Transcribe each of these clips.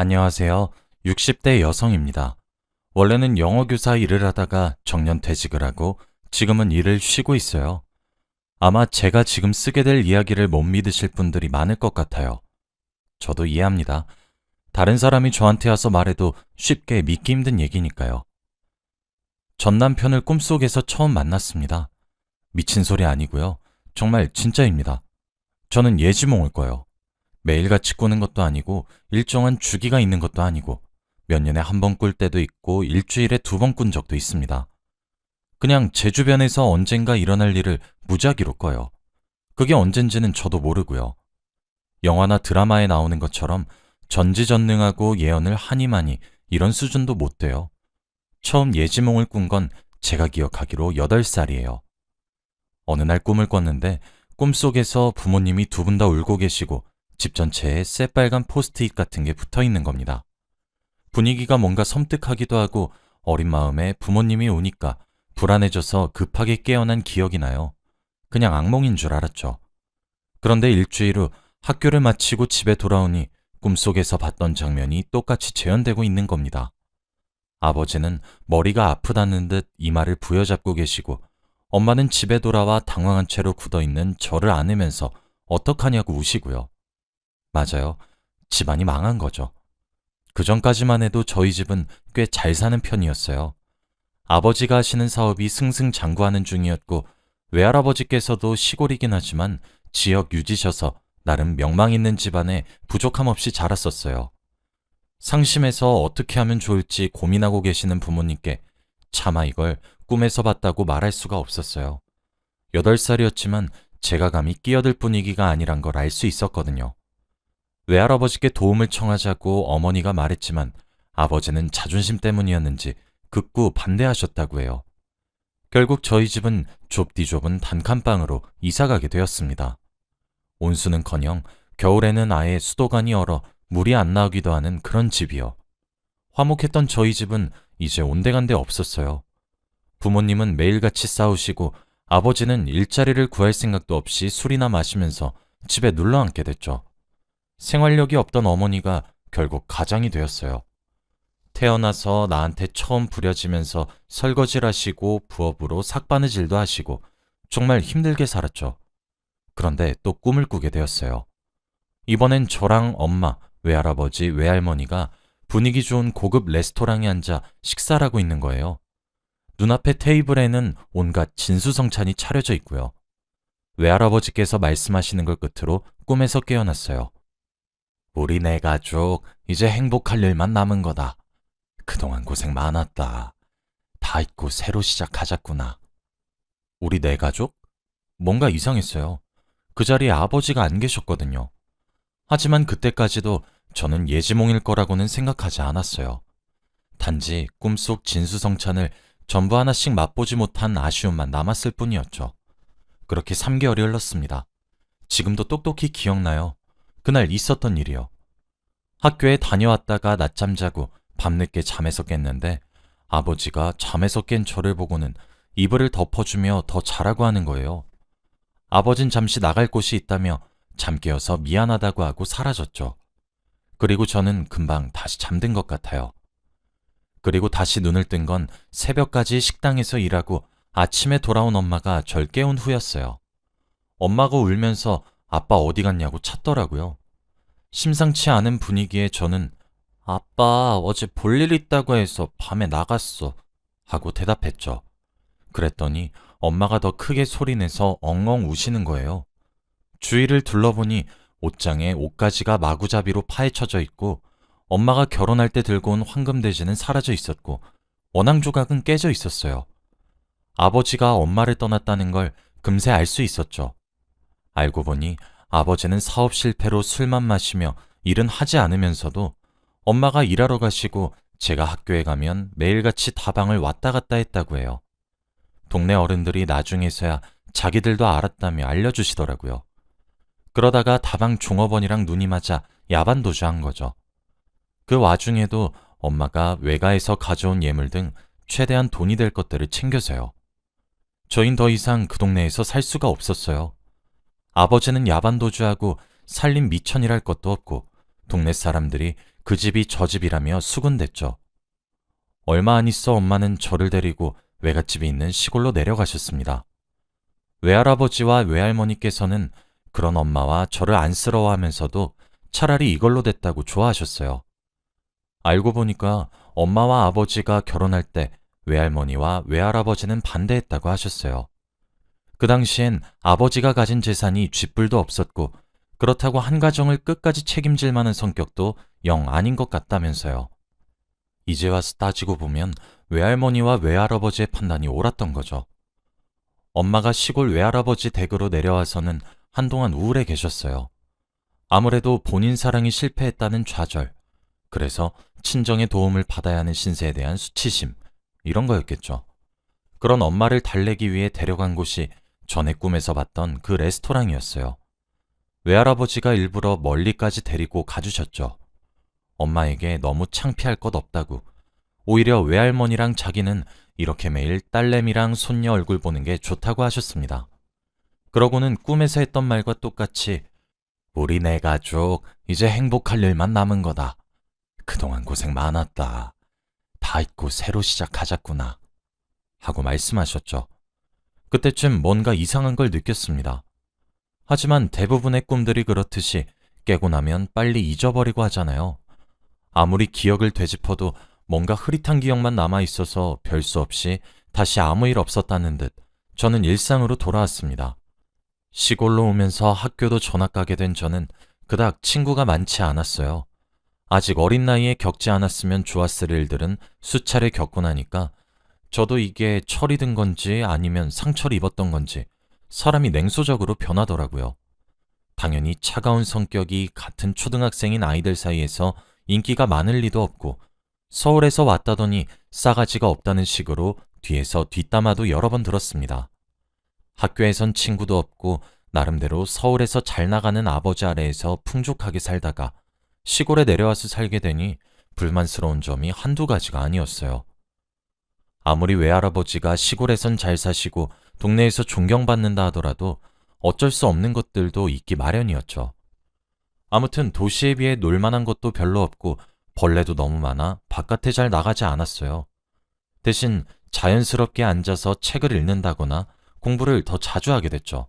안녕하세요. 60대 여성입니다. 원래는 영어 교사 일을 하다가 정년퇴직을 하고 지금은 일을 쉬고 있어요. 아마 제가 지금 쓰게 될 이야기를 못 믿으실 분들이 많을 것 같아요. 저도 이해합니다. 다른 사람이 저한테 와서 말해도 쉽게 믿기 힘든 얘기니까요. 전 남편을 꿈속에서 처음 만났습니다. 미친 소리 아니고요. 정말 진짜입니다. 저는 예지몽을 꿔요. 매일같이 꾸는 것도 아니고 일정한 주기가 있는 것도 아니고 몇 년에 한 번 꿀 때도 있고 일주일에 두 번 꾼 적도 있습니다. 그냥 제 주변에서 언젠가 일어날 일을 무작위로 꿔요. 그게 언젠지는 저도 모르고요. 영화나 드라마에 나오는 것처럼 전지전능하고 예언을 하니마니 이런 수준도 못 돼요. 처음 예지몽을 꾼 건 제가 기억하기로 8살이에요. 어느 날 꿈을 꿨는데 꿈속에서 부모님이 두 분 다 울고 계시고 집 전체에 새빨간 포스트잇 같은 게 붙어 있는 겁니다. 분위기가 뭔가 섬뜩하기도 하고 어린 마음에 부모님이 우니까 불안해져서 급하게 깨어난 기억이 나요. 그냥 악몽인 줄 알았죠. 그런데 일주일 후 학교를 마치고 집에 돌아오니 꿈속에서 봤던 장면이 똑같이 재현되고 있는 겁니다. 아버지는 머리가 아프다는 듯 이마를 부여잡고 계시고 엄마는 집에 돌아와 당황한 채로 굳어있는 저를 안으면서 어떡하냐고 우시고요. 맞아요. 집안이 망한 거죠. 그 전까지만 해도 저희 집은 꽤 잘 사는 편이었어요. 아버지가 하시는 사업이 승승장구하는 중이었고 외할아버지께서도 시골이긴 하지만 지역 유지셔서 나름 명망 있는 집안에 부족함 없이 자랐었어요. 상심해서 어떻게 하면 좋을지 고민하고 계시는 부모님께 차마 이걸 꿈에서 봤다고 말할 수가 없었어요. 8살이었지만 제가 감히 끼어들 분위기가 아니란 걸 알 수 있었거든요. 외할아버지께 도움을 청하자고 어머니가 말했지만 아버지는 자존심 때문이었는지 극구 반대하셨다고 해요. 결국 저희 집은 좁디 좁은 단칸방으로 이사가게 되었습니다. 온수는커녕 겨울에는 아예 수도관이 얼어 물이 안 나오기도 하는 그런 집이요. 화목했던 저희 집은 이제 온데간데 없었어요. 부모님은 매일같이 싸우시고 아버지는 일자리를 구할 생각도 없이 술이나 마시면서 집에 눌러앉게 됐죠. 생활력이 없던 어머니가 결국 가장이 되었어요. 태어나서 나한테 처음 부려지면서 설거지를 하시고 부업으로 삭바느질도 하시고 정말 힘들게 살았죠. 그런데 또 꿈을 꾸게 되었어요. 이번엔 저랑 엄마, 외할아버지, 외할머니가 분위기 좋은 고급 레스토랑에 앉아 식사를 하고 있는 거예요. 눈앞에 테이블에는 온갖 진수성찬이 차려져 있고요. 외할아버지께서 말씀하시는 걸 끝으로 꿈에서 깨어났어요. 우리 네 가족 이제 행복할 일만 남은 거다. 그동안 고생 많았다. 다 잊고 새로 시작하자꾸나. 우리 네 가족? 뭔가 이상했어요. 그 자리에 아버지가 안 계셨거든요. 하지만 그때까지도 저는 예지몽일 거라고는 생각하지 않았어요. 단지 꿈속 진수성찬을 전부 하나씩 맛보지 못한 아쉬움만 남았을 뿐이었죠. 그렇게 3개월이 흘렀습니다. 지금도 똑똑히 기억나요. 그날 있었던 일이요. 학교에 다녀왔다가 낮잠 자고 밤늦게 잠에서 깼는데 아버지가 잠에서 깬 저를 보고는 이불을 덮어주며 더 자라고 하는 거예요. 아버진 잠시 나갈 곳이 있다며 잠 깨어서 미안하다고 하고 사라졌죠. 그리고 저는 금방 다시 잠든 것 같아요. 그리고 다시 눈을 뜬 건 새벽까지 식당에서 일하고 아침에 돌아온 엄마가 절 깨운 후였어요. 엄마가 울면서 아빠 어디 갔냐고 찾더라고요. 심상치 않은 분위기에 저는 아빠 어제 볼 일 있다고 해서 밤에 나갔어 하고 대답했죠. 그랬더니 엄마가 더 크게 소리내서 엉엉 우시는 거예요. 주위를 둘러보니 옷장에 옷가지가 마구잡이로 파헤쳐져 있고 엄마가 결혼할 때 들고 온 황금돼지는 사라져 있었고 원앙 조각은 깨져 있었어요. 아버지가 엄마를 떠났다는 걸 금세 알 수 있었죠. 알고 보니 아버지는 사업 실패로 술만 마시며 일은 하지 않으면서도 엄마가 일하러 가시고 제가 학교에 가면 매일같이 다방을 왔다 갔다 했다고 해요. 동네 어른들이 나중에서야 자기들도 알았다며 알려주시더라고요. 그러다가 다방 종업원이랑 눈이 맞아 야반도주한 거죠. 그 와중에도 엄마가 외가에서 가져온 예물 등 최대한 돈이 될 것들을 챙겨서요. 저흰 더 이상 그 동네에서 살 수가 없었어요. 아버지는 야반도주하고 살림 미천이랄 것도 없고 동네 사람들이 그 집이 저 집이라며 수군댔죠. 얼마 안 있어 엄마는 저를 데리고 외갓집이 있는 시골로 내려가셨습니다. 외할아버지와 외할머니께서는 그런 엄마와 저를 안쓰러워하면서도 차라리 이걸로 됐다고 좋아하셨어요. 알고 보니까 엄마와 아버지가 결혼할 때 외할머니와 외할아버지는 반대했다고 하셨어요. 그 당시엔 아버지가 가진 재산이 쥐뿔도 없었고 그렇다고 한 가정을 끝까지 책임질 만한 성격도 영 아닌 것 같다면서요. 이제 와서 따지고 보면 외할머니와 외할아버지의 판단이 옳았던 거죠. 엄마가 시골 외할아버지 댁으로 내려와서는 한동안 우울해 계셨어요. 아무래도 본인 사랑이 실패했다는 좌절, 그래서 친정의 도움을 받아야 하는 신세에 대한 수치심, 이런 거였겠죠. 그런 엄마를 달래기 위해 데려간 곳이 전에 꿈에서 봤던 그 레스토랑이었어요. 외할아버지가 일부러 멀리까지 데리고 가주셨죠. 엄마에게 너무 창피할 것 없다고. 오히려 외할머니랑 자기는 이렇게 매일 딸내미랑 손녀 얼굴 보는 게 좋다고 하셨습니다. 그러고는 꿈에서 했던 말과 똑같이 우리 네 가족 이제 행복할 일만 남은 거다. 그동안 고생 많았다. 다 잊고 새로 시작하자꾸나. 하고 말씀하셨죠. 그때쯤 뭔가 이상한 걸 느꼈습니다. 하지만 대부분의 꿈들이 그렇듯이 깨고 나면 빨리 잊어버리고 하잖아요. 아무리 기억을 되짚어도 뭔가 흐릿한 기억만 남아있어서 별 수 없이 다시 아무 일 없었다는 듯 저는 일상으로 돌아왔습니다. 시골로 오면서 학교도 전학 가게 된 저는 그닥 친구가 많지 않았어요. 아직 어린 나이에 겪지 않았으면 좋았을 일들은 수차례 겪고 나니까 저도 이게 철이 든 건지 아니면 상처를 입었던 건지 사람이 냉소적으로 변하더라고요. 당연히 차가운 성격이 같은 초등학생인 아이들 사이에서 인기가 많을 리도 없고 서울에서 왔다더니 싸가지가 없다는 식으로 뒤에서 뒷담화도 여러 번 들었습니다. 학교에선 친구도 없고 나름대로 서울에서 잘 나가는 아버지 아래에서 풍족하게 살다가 시골에 내려와서 살게 되니 불만스러운 점이 한두 가지가 아니었어요. 아무리 외할아버지가 시골에선 잘 사시고 동네에서 존경받는다 하더라도 어쩔 수 없는 것들도 있기 마련이었죠. 아무튼 도시에 비해 놀만한 것도 별로 없고 벌레도 너무 많아 바깥에 잘 나가지 않았어요. 대신 자연스럽게 앉아서 책을 읽는다거나 공부를 더 자주 하게 됐죠.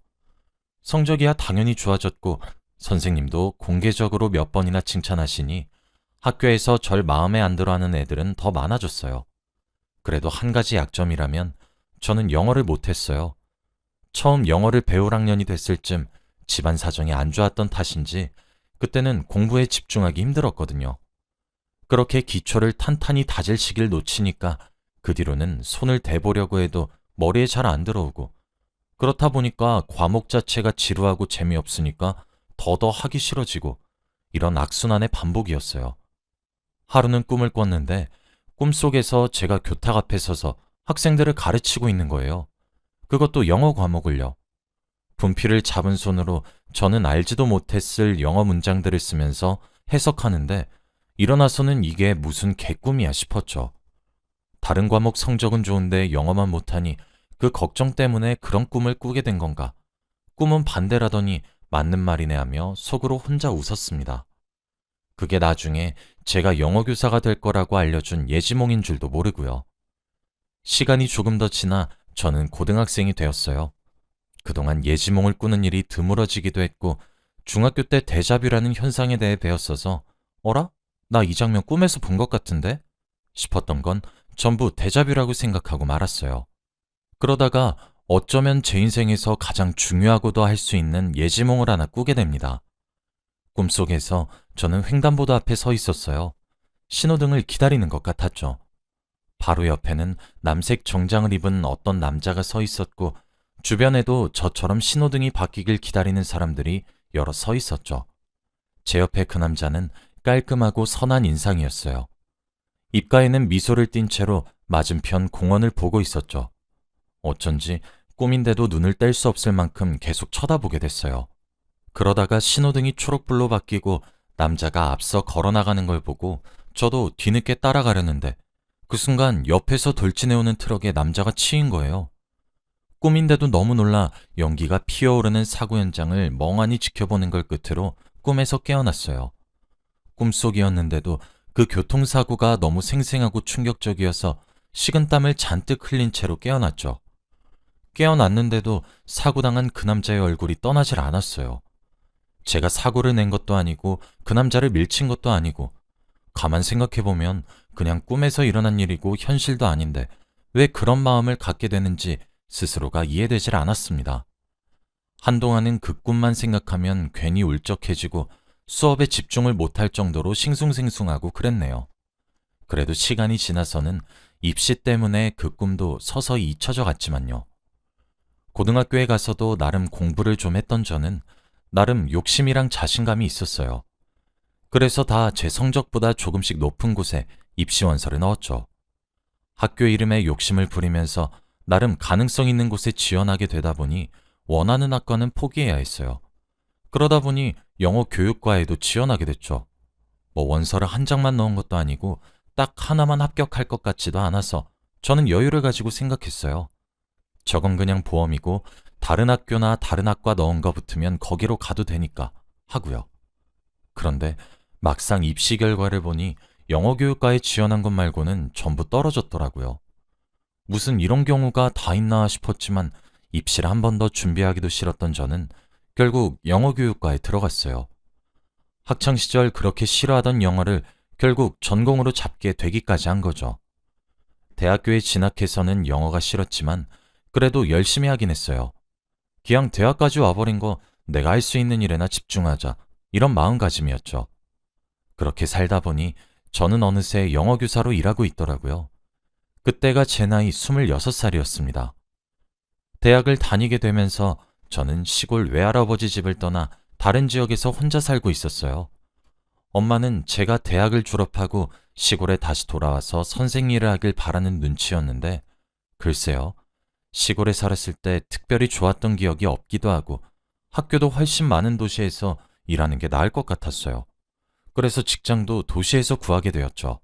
성적이야 당연히 좋아졌고 선생님도 공개적으로 몇 번이나 칭찬하시니 학교에서 절 마음에 안 들어하는 애들은 더 많아졌어요. 그래도 한 가지 약점이라면 저는 영어를 못했어요. 처음 영어를 배울 학년이 됐을 쯤 집안 사정이 안 좋았던 탓인지 그때는 공부에 집중하기 힘들었거든요. 그렇게 기초를 탄탄히 다질 시기를 놓치니까 그 뒤로는 손을 대보려고 해도 머리에 잘 안 들어오고 그렇다 보니까 과목 자체가 지루하고 재미없으니까 더더 하기 싫어지고 이런 악순환의 반복이었어요. 하루는 꿈을 꿨는데 꿈속에서 제가 교탁 앞에 서서 학생들을 가르치고 있는 거예요. 그것도 영어 과목을요. 분필을 잡은 손으로 저는 알지도 못했을 영어 문장들을 쓰면서 해석하는데 일어나서는 이게 무슨 개꿈이야 싶었죠. 다른 과목 성적은 좋은데 영어만 못하니 그 걱정 때문에 그런 꿈을 꾸게 된 건가. 꿈은 반대라더니 맞는 말이네 하며 속으로 혼자 웃었습니다. 그게 나중에 제가 영어 교사가 될 거라고 알려준 예지몽인 줄도 모르고요. 시간이 조금 더 지나 저는 고등학생이 되었어요. 그동안 예지몽을 꾸는 일이 드물어지기도 했고 중학교 때 데자뷰라는 현상에 대해 배웠어서 어라? 나 이 장면 꿈에서 본 것 같은데? 싶었던 건 전부 데자뷰라고 생각하고 말았어요. 그러다가 어쩌면 제 인생에서 가장 중요하고도 할 수 있는 예지몽을 하나 꾸게 됩니다. 꿈속에서 저는 횡단보도 앞에 서 있었어요. 신호등을 기다리는 것 같았죠. 바로 옆에는 남색 정장을 입은 어떤 남자가 서 있었고 주변에도 저처럼 신호등이 바뀌길 기다리는 사람들이 여러 서 있었죠. 제 옆에 그 남자는 깔끔하고 선한 인상이었어요. 입가에는 미소를 띤 채로 맞은편 공원을 보고 있었죠. 어쩐지 꿈인데도 눈을 뗄 수 없을 만큼 계속 쳐다보게 됐어요. 그러다가 신호등이 초록불로 바뀌고 남자가 앞서 걸어나가는 걸 보고 저도 뒤늦게 따라가려는데 그 순간 옆에서 돌진해오는 트럭에 남자가 치인 거예요. 꿈인데도 너무 놀라 연기가 피어오르는 사고 현장을 멍하니 지켜보는 걸 끝으로 꿈에서 깨어났어요. 꿈속이었는데도 그 교통사고가 너무 생생하고 충격적이어서 식은땀을 잔뜩 흘린 채로 깨어났죠. 깨어났는데도 사고당한 그 남자의 얼굴이 떠나질 않았어요. 제가 사고를 낸 것도 아니고 그 남자를 밀친 것도 아니고 가만 생각해보면 그냥 꿈에서 일어난 일이고 현실도 아닌데 왜 그런 마음을 갖게 되는지 스스로가 이해되질 않았습니다. 한동안은 그 꿈만 생각하면 괜히 울적해지고 수업에 집중을 못할 정도로 싱숭생숭하고 그랬네요. 그래도 시간이 지나서는 입시 때문에 그 꿈도 서서히 잊혀져 갔지만요. 고등학교에 가서도 나름 공부를 좀 했던 저는 나름 욕심이랑 자신감이 있었어요. 그래서 다 제 성적보다 조금씩 높은 곳에 입시 원서를 넣었죠. 학교 이름에 욕심을 부리면서 나름 가능성 있는 곳에 지원하게 되다 보니 원하는 학과는 포기해야 했어요. 그러다 보니 영어 교육과에도 지원하게 됐죠. 뭐 원서를 한 장만 넣은 것도 아니고 딱 하나만 합격할 것 같지도 않아서 저는 여유를 가지고 생각했어요. 저건 그냥 보험이고 다른 학교나 다른 학과 넣은 거 붙으면 거기로 가도 되니까 하고요. 그런데 막상 입시 결과를 보니 영어 교육과에 지원한 것 말고는 전부 떨어졌더라고요. 무슨 이런 경우가 다 있나 싶었지만 입시를 한 번 더 준비하기도 싫었던 저는 결국 영어 교육과에 들어갔어요. 학창시절 그렇게 싫어하던 영어를 결국 전공으로 잡게 되기까지 한 거죠. 대학교에 진학해서는 영어가 싫었지만 그래도 열심히 하긴 했어요. 그냥 대학까지 와버린 거 내가 할 수 있는 일에나 집중하자 이런 마음가짐이었죠. 그렇게 살다 보니 저는 어느새 영어 교사로 일하고 있더라고요. 그때가 제 나이 26살이었습니다. 대학을 다니게 되면서 저는 시골 외할아버지 집을 떠나 다른 지역에서 혼자 살고 있었어요. 엄마는 제가 대학을 졸업하고 시골에 다시 돌아와서 선생 일을 하길 바라는 눈치였는데 글쎄요. 시골에 살았을 때 특별히 좋았던 기억이 없기도 하고 학교도 훨씬 많은 도시에서 일하는 게 나을 것 같았어요. 그래서 직장도 도시에서 구하게 되었죠.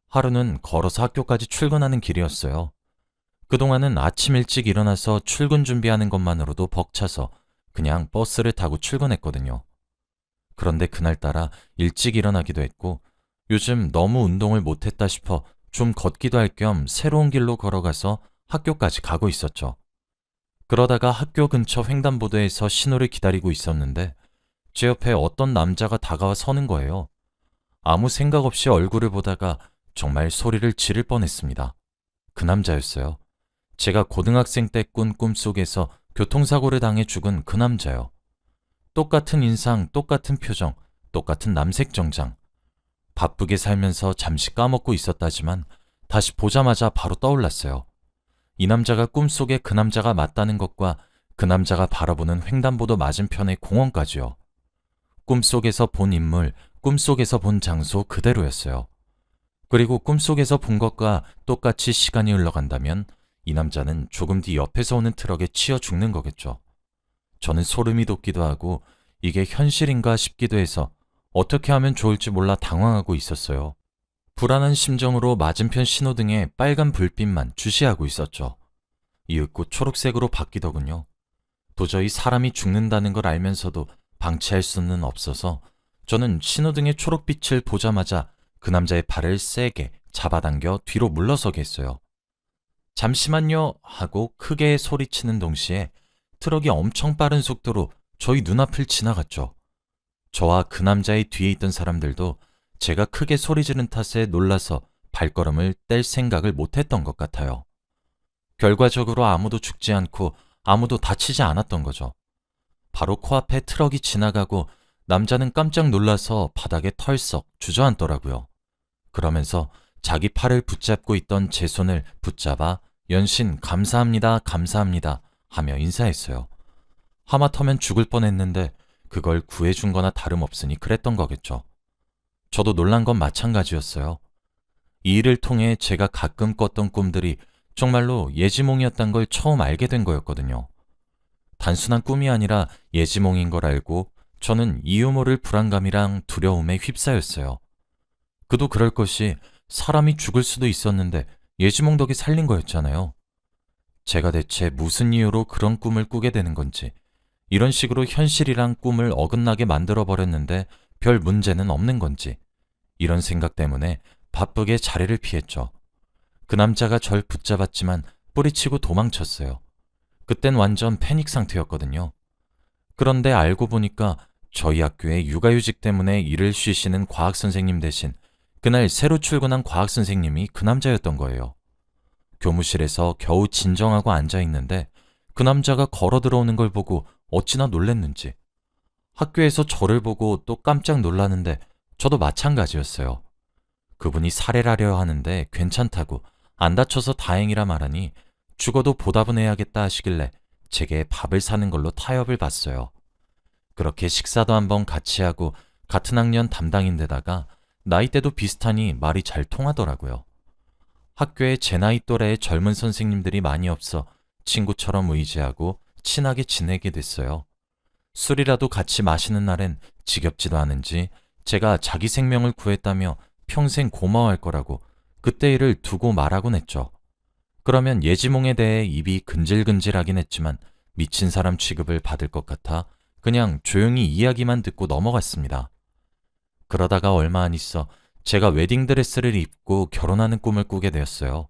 하루는 걸어서 학교까지 출근하는 길이었어요. 그동안은 아침 일찍 일어나서 출근 준비하는 것만으로도 벅차서 그냥 버스를 타고 출근했거든요. 그런데 그날따라 일찍 일어나기도 했고 요즘 너무 운동을 못했다 싶어 좀 걷기도 할 겸 새로운 길로 걸어가서 학교까지 가고 있었죠. 그러다가 학교 근처 횡단보도에서 신호를 기다리고 있었는데 제 옆에 어떤 남자가 다가와 서는 거예요. 아무 생각 없이 얼굴을 보다가 정말 소리를 지를 뻔했습니다. 그 남자였어요. 제가 고등학생 때 꾼 꿈속에서 교통사고를 당해 죽은 그 남자요. 똑같은 인상, 똑같은 표정, 똑같은 남색 정장. 바쁘게 살면서 잠시 까먹고 있었다지만 다시 보자마자 바로 떠올랐어요. 이 남자가 꿈속에 그 남자가 맞다는 것과 그 남자가 바라보는 횡단보도 맞은편의 공원까지요. 꿈속에서 본 인물, 꿈속에서 본 장소 그대로였어요. 그리고 꿈속에서 본 것과 똑같이 시간이 흘러간다면 이 남자는 조금 뒤 옆에서 오는 트럭에 치여 죽는 거겠죠. 저는 소름이 돋기도 하고 이게 현실인가 싶기도 해서 어떻게 하면 좋을지 몰라 당황하고 있었어요. 불안한 심정으로 맞은편 신호등에 빨간 불빛만 주시하고 있었죠. 이윽고 초록색으로 바뀌더군요. 도저히 사람이 죽는다는 걸 알면서도 방치할 수는 없어서 저는 신호등의 초록빛을 보자마자 그 남자의 발을 세게 잡아당겨 뒤로 물러서게 했어요. 잠시만요 하고 크게 소리치는 동시에 트럭이 엄청 빠른 속도로 저희 눈앞을 지나갔죠. 저와 그 남자의 뒤에 있던 사람들도 제가 크게 소리 지른 탓에 놀라서 발걸음을 뗄 생각을 못했던 것 같아요. 결과적으로 아무도 죽지 않고 아무도 다치지 않았던 거죠. 바로 코앞에 트럭이 지나가고 남자는 깜짝 놀라서 바닥에 털썩 주저앉더라고요. 그러면서 자기 팔을 붙잡고 있던 제 손을 붙잡아 연신 감사합니다, 감사합니다 하며 인사했어요. 하마터면 죽을 뻔했는데 그걸 구해준 거나 다름없으니 그랬던 거겠죠. 저도 놀란 건 마찬가지였어요. 이 일을 통해 제가 가끔 꿨던 꿈들이 정말로 예지몽이었단 걸 처음 알게 된 거였거든요. 단순한 꿈이 아니라 예지몽인 걸 알고 저는 이유 모를 불안감이랑 두려움에 휩싸였어요. 그도 그럴 것이 사람이 죽을 수도 있었는데 예지몽 덕에 살린 거였잖아요. 제가 대체 무슨 이유로 그런 꿈을 꾸게 되는 건지 이런 식으로 현실이랑 꿈을 어긋나게 만들어버렸는데 별 문제는 없는 건지 이런 생각 때문에 바쁘게 자리를 피했죠. 그 남자가 절 붙잡았지만 뿌리치고 도망쳤어요. 그땐 완전 패닉 상태였거든요. 그런데 알고 보니까 저희 학교에 육아휴직 때문에 일을 쉬시는 과학 선생님 대신 그날 새로 출근한 과학 선생님이 그 남자였던 거예요. 교무실에서 겨우 진정하고 앉아 있는데 그 남자가 걸어 들어오는 걸 보고 어찌나 놀랬는지 학교에서 저를 보고 또 깜짝 놀라는데 저도 마찬가지였어요. 그분이 살해를 하려 하는데 괜찮다고 안 다쳐서 다행이라 말하니 죽어도 보답은 해야겠다 하시길래 제게 밥을 사는 걸로 타협을 봤어요. 그렇게 식사도 한번 같이 하고 같은 학년 담당인데다가 나이대도 비슷하니 말이 잘 통하더라고요. 학교에 제 나이 또래의 젊은 선생님들이 많이 없어 친구처럼 의지하고 친하게 지내게 됐어요. 술이라도 같이 마시는 날엔 지겹지도 않은지 제가 자기 생명을 구했다며 평생 고마워할 거라고 그때 일을 두고 말하곤 했죠. 그러면 예지몽에 대해 입이 근질근질하긴 했지만 미친 사람 취급을 받을 것 같아 그냥 조용히 이야기만 듣고 넘어갔습니다. 그러다가 얼마 안 있어 제가 웨딩드레스를 입고 결혼하는 꿈을 꾸게 되었어요.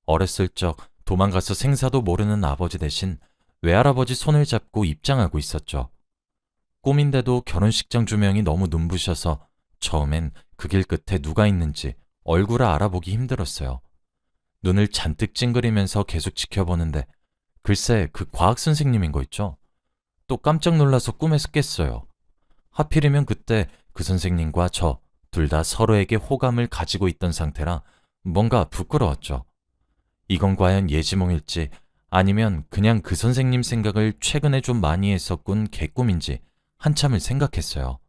어렸을 적 도망가서 생사도 모르는 아버지 대신 외할아버지 손을 잡고 입장하고 있었죠. 꿈인데도 결혼식장 조명이 너무 눈부셔서 처음엔 그 길 끝에 누가 있는지 얼굴을 알아보기 힘들었어요. 눈을 잔뜩 찡그리면서 계속 지켜보는데 글쎄 그 과학 선생님인 거 있죠? 또 깜짝 놀라서 꿈에서 깼어요. 하필이면 그때 그 선생님과 저 둘 다 서로에게 호감을 가지고 있던 상태라 뭔가 부끄러웠죠. 이건 과연 예지몽일지 아니면 그냥 그 선생님 생각을 최근에 좀 많이 해서 꾼 개꿈인지 한참을 생각했어요.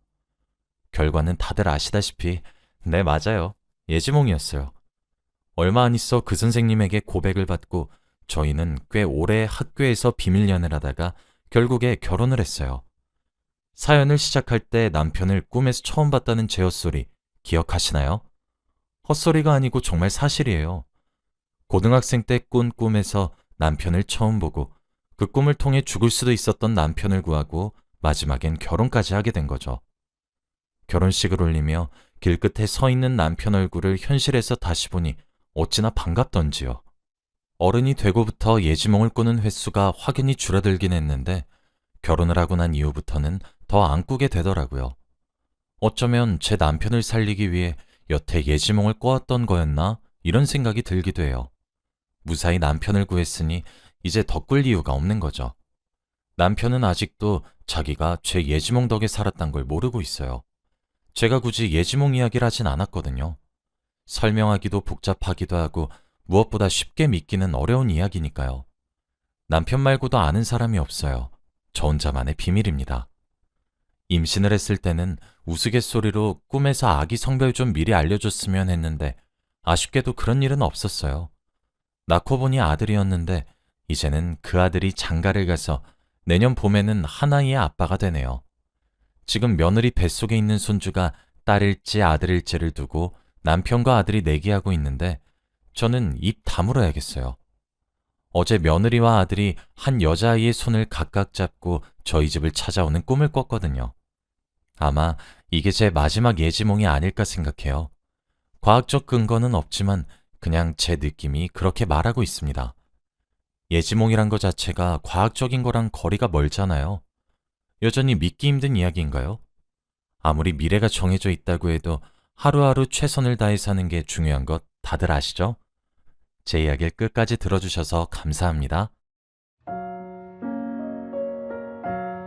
결과는 다들 아시다시피 네, 맞아요. 예지몽이었어요. 얼마 안 있어 그 선생님에게 고백을 받고 저희는 꽤 오래 학교에서 비밀 연애를 하다가 결국에 결혼을 했어요. 사연을 시작할 때 남편을 꿈에서 처음 봤다는 제 헛소리 기억하시나요? 헛소리가 아니고 정말 사실이에요. 고등학생 때 꾼 꿈에서 남편을 처음 보고 그 꿈을 통해 죽을 수도 있었던 남편을 구하고 마지막엔 결혼까지 하게 된 거죠. 결혼식을 올리며 길끝에 서 있는 남편 얼굴을 현실에서 다시 보니 어찌나 반갑던지요. 어른이 되고부터 예지몽을 꾸는 횟수가 확연히 줄어들긴 했는데 결혼을 하고 난 이후부터는 더 안 꾸게 되더라고요. 어쩌면 제 남편을 살리기 위해 여태 예지몽을 꿔왔던 거였나 이런 생각이 들기도 해요. 무사히 남편을 구했으니 이제 더 꿀 이유가 없는 거죠. 남편은 아직도 자기가 제 예지몽 덕에 살았단 걸 모르고 있어요. 제가 굳이 예지몽 이야기를 하진 않았거든요. 설명하기도 복잡하기도 하고 무엇보다 쉽게 믿기는 어려운 이야기니까요. 남편 말고도 아는 사람이 없어요. 저 혼자만의 비밀입니다. 임신을 했을 때는 우스갯소리로 꿈에서 아기 성별 좀 미리 알려줬으면 했는데 아쉽게도 그런 일은 없었어요. 낳고 보니 아들이었는데 이제는 그 아들이 장가를 가서 내년 봄에는 하나이의 아빠가 되네요. 지금 며느리 뱃속에 있는 손주가 딸일지 아들일지를 두고 남편과 아들이 내기하고 있는데 저는 입 다물어야겠어요. 어제 며느리와 아들이 한 여자아이의 손을 각각 잡고 저희 집을 찾아오는 꿈을 꿨거든요. 아마 이게 제 마지막 예지몽이 아닐까 생각해요. 과학적 근거는 없지만 그냥 제 느낌이 그렇게 말하고 있습니다. 예지몽이란 것 자체가 과학적인 거랑 거리가 멀잖아요. 여전히 믿기 힘든 이야기인가요? 아무리 미래가 정해져 있다고 해도 하루하루 최선을 다해 사는 게 중요한 것 다들 아시죠? 제 이야기를 끝까지 들어주셔서 감사합니다.